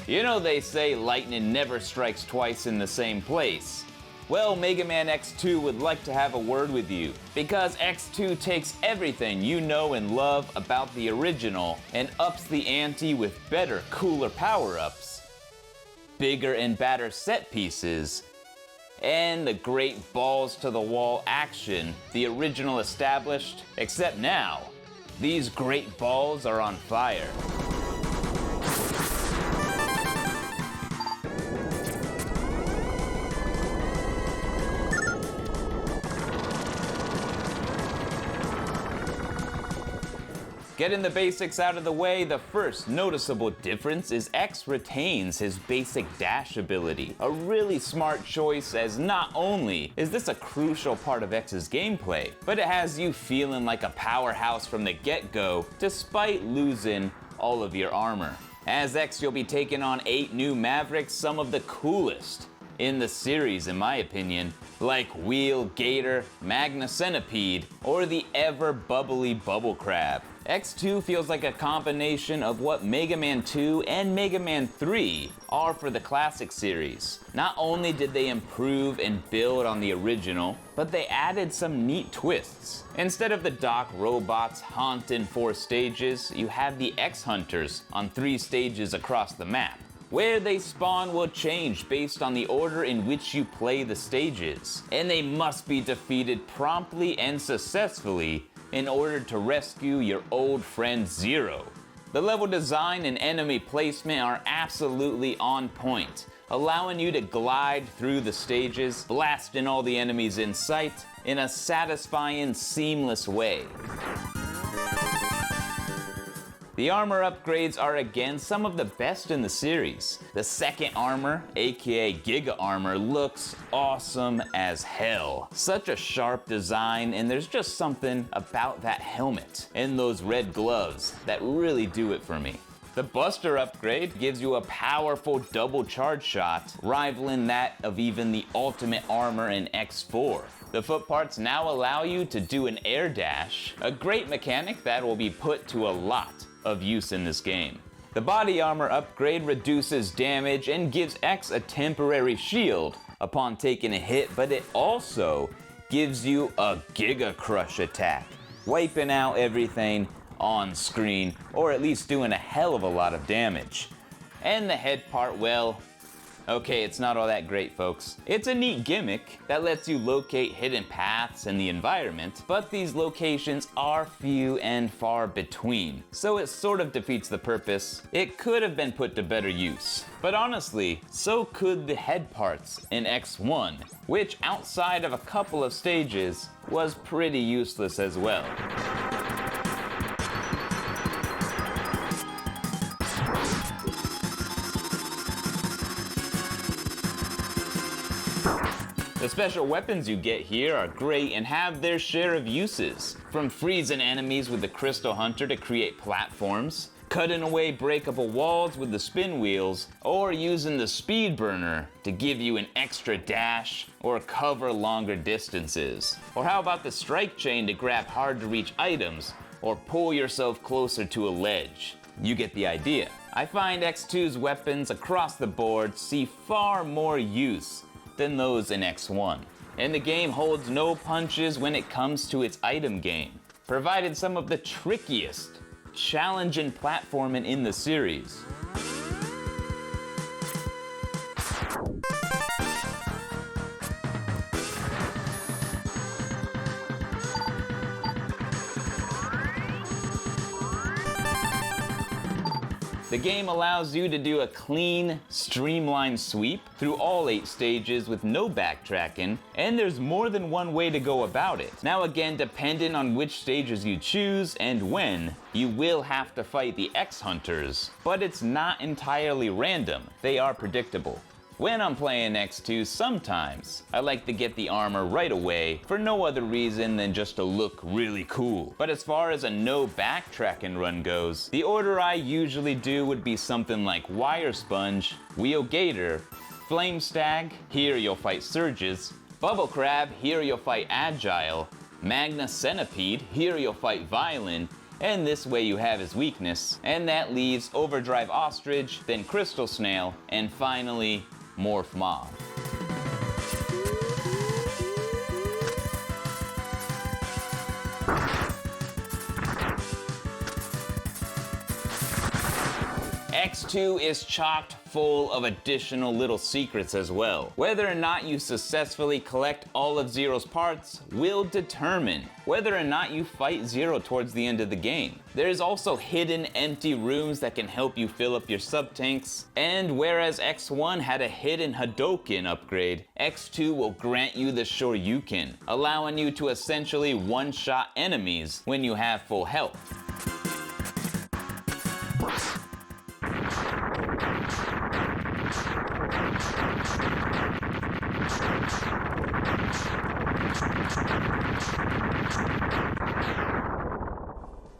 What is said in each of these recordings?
You know they say lightning never strikes twice in the same place. Well, Mega Man X2 would like to have a word with you, because X2 takes everything you know and love about the original and ups the ante with better, cooler power-ups, bigger and badder set pieces, and the great balls-to-the-wall action the original established, except now, these great balls are on fire. Getting the basics out of the way, the first noticeable difference is X retains his basic dash ability. A really smart choice, as not only is this a crucial part of X's gameplay, but it has you feeling like a powerhouse from the get-go, despite losing all of your armor. As X, you'll be taking on 8 new Mavericks, some of the coolest in the series in my opinion, like Wheel, Gator, Magna Centipede, or the ever-bubbly Bubble Crab. X2 feels like a combination of what Mega Man 2 and Mega Man 3 are for the classic series. Not only did they improve and build on the original, but they added some neat twists. Instead of the Doc robots haunting 4 stages, you have the X-Hunters on 3 stages across the map. Where they spawn will change based on the order in which you play the stages, and they must be defeated promptly and successfully in order to rescue your old friend Zero. The level design and enemy placement are absolutely on point, allowing you to glide through the stages, blasting all the enemies in sight in a satisfying, seamless way. The armor upgrades are again some of the best in the series. The second armor, aka Giga Armor, looks awesome as hell. Such a sharp design, and there's just something about that helmet and those red gloves that really do it for me. The Buster upgrade gives you a powerful double charge shot, rivaling that of even the ultimate armor in X4. The foot parts now allow you to do an air dash, a great mechanic that will be put to a lot of use in this game. The body armor upgrade reduces damage and gives X a temporary shield upon taking a hit, but it also gives you a Giga Crush attack, wiping out everything on screen, or at least doing a hell of a lot of damage. And the head part, well, okay, it's not all that great, folks. It's a neat gimmick that lets you locate hidden paths in the environment, but these locations are few and far between, so it sort of defeats the purpose. It could have been put to better use. But honestly, so could the head parts in X1, which outside of a couple of stages was pretty useless as well. The special weapons you get here are great and have their share of uses, from freezing enemies with the Crystal Hunter to create platforms, cutting away breakable walls with the spin wheels, or using the Speed Burner to give you an extra dash or cover longer distances. Or how about the Strike Chain to grab hard to reach items or pull yourself closer to a ledge? You get the idea. I find X2's weapons across the board see far more use than those in X1. And the game holds no punches when it comes to its item game, provided some of the trickiest, challenging platforming in the series. The game allows you to do a clean, streamlined sweep through all 8 stages with no backtracking, and there's more than one way to go about it. Now again, depending on which stages you choose and when, you will have to fight the X-Hunters, but it's not entirely random. They are predictable. When I'm playing X2, sometimes I like to get the armor right away for no other reason than just to look really cool. But as far as a no backtracking run goes, the order I usually do would be something like Wire Sponge, Wheel Gator, Flame Stag, here you'll fight Surges, Bubble Crab, here you'll fight Agile, Magna Centipede, here you'll fight Violin, and this way you have his weakness, and that leaves Overdrive Ostrich, then Crystal Snail, and finally, Morph Mob. X2 is chocked full of additional little secrets as well. Whether or not you successfully collect all of Zero's parts will determine whether or not you fight Zero towards the end of the game. There's also hidden empty rooms that can help you fill up your sub-tanks, and whereas X1 had a hidden Hadoken upgrade, X2 will grant you the Shoryuken, allowing you to essentially one-shot enemies when you have full health.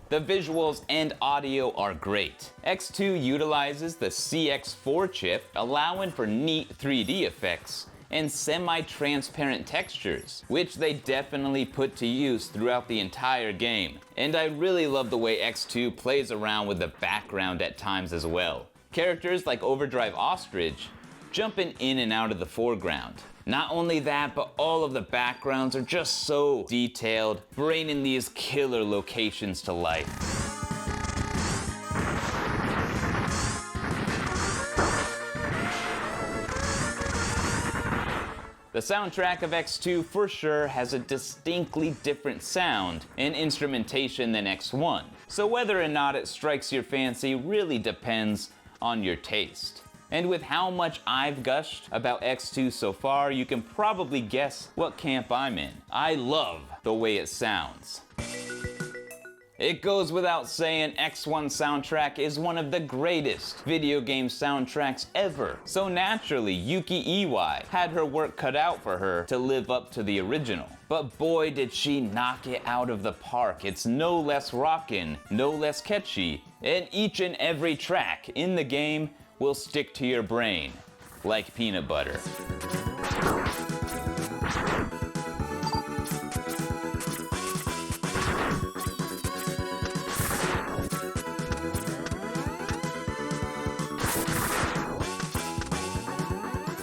The visuals and audio are great. X2 utilizes the CX4 chip, allowing for neat 3D effects and semi-transparent textures, which they definitely put to use throughout the entire game. And I really love the way X2 plays around with the background at times as well. Characters like Overdrive Ostrich jumping in and out of the foreground. Not only that, but all of the backgrounds are just so detailed, bringing these killer locations to life. The soundtrack of X2 for sure has a distinctly different sound and instrumentation than X1, so whether or not it strikes your fancy really depends on your taste. And with how much I've gushed about X2 so far, you can probably guess what camp I'm in. I love the way it sounds. It goes without saying, X1 soundtrack is one of the greatest video game soundtracks ever. So naturally, Yuki Iwai had her work cut out for her to live up to the original. But boy, did she knock it out of the park. It's no less rockin', no less catchy, and each and every track in the game will stick to your brain like peanut butter.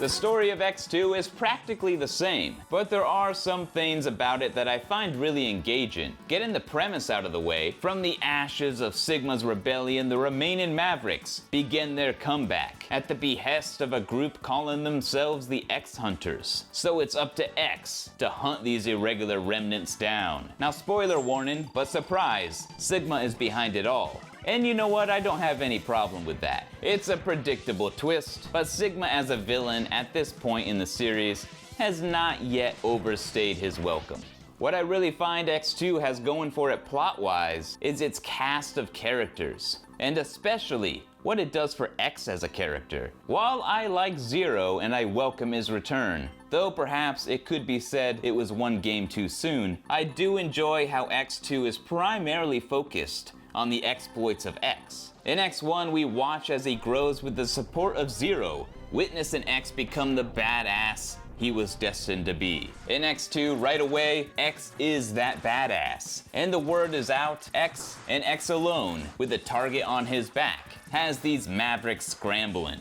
The story of X2 is practically the same, but there are some things about it that I find really engaging. Getting the premise out of the way, from the ashes of Sigma's rebellion, the remaining Mavericks begin their comeback at the behest of a group calling themselves the X-Hunters. So it's up to X to hunt these irregular remnants down. Now, spoiler warning, but surprise, Sigma is behind it all. And you know what? I don't have any problem with that. It's a predictable twist, but Sigma as a villain at this point in the series has not yet overstayed his welcome. What I really find X2 has going for it plot-wise is its cast of characters, and especially what it does for X as a character. While I like Zero and I welcome his return, though perhaps it could be said it was one game too soon, I do enjoy how X2 is primarily focused on the exploits of X. In X1, we watch as he grows with the support of Zero, witnessing X become the badass he was destined to be. In X2, right away, X is that badass. And the word is out, X and X alone, with a target on his back, has these Mavericks scrambling.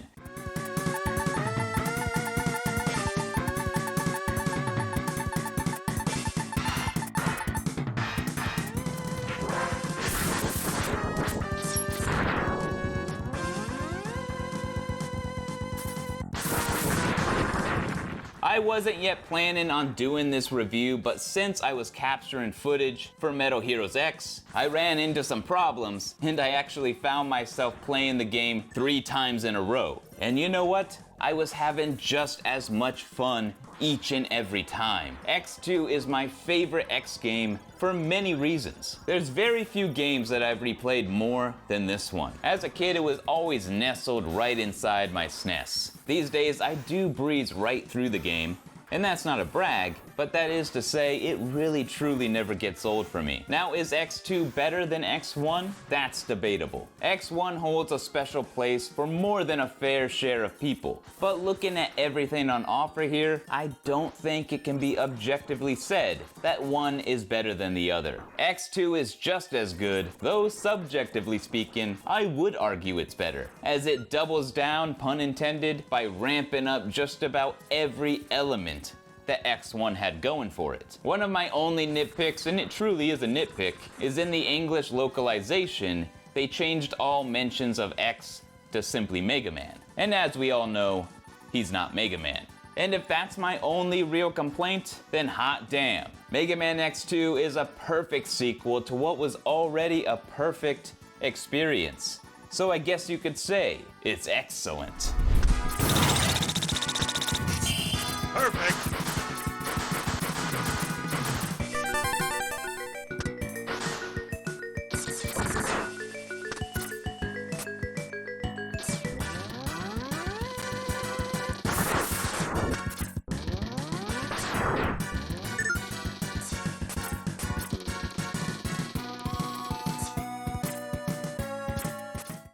I wasn't yet planning on doing this review, but since I was capturing footage for Metal Heroes X, I ran into some problems, and I actually found myself playing the game 3 times in a row. And you know what? I was having just as much fun each and every time. X2 is my favorite X game for many reasons. There's very few games that I've replayed more than this one. As a kid, it was always nestled right inside my SNES. These days, I do breeze right through the game, and that's not a brag, but that is to say, it really truly never gets old for me. Now, is X2 better than X1? That's debatable. X1 holds a special place for more than a fair share of people, but looking at everything on offer here, I don't think it can be objectively said that one is better than the other. X2 is just as good, though subjectively speaking, I would argue it's better, as it doubles down, pun intended, by ramping up just about every element that X1 had going for it. One of my only nitpicks, and it truly is a nitpick, is in the English localization, they changed all mentions of X to simply Mega Man. And as we all know, he's not Mega Man. And if that's my only real complaint, then hot damn. Mega Man X2 is a perfect sequel to what was already a perfect experience. So I guess you could say it's excellent. Perfect.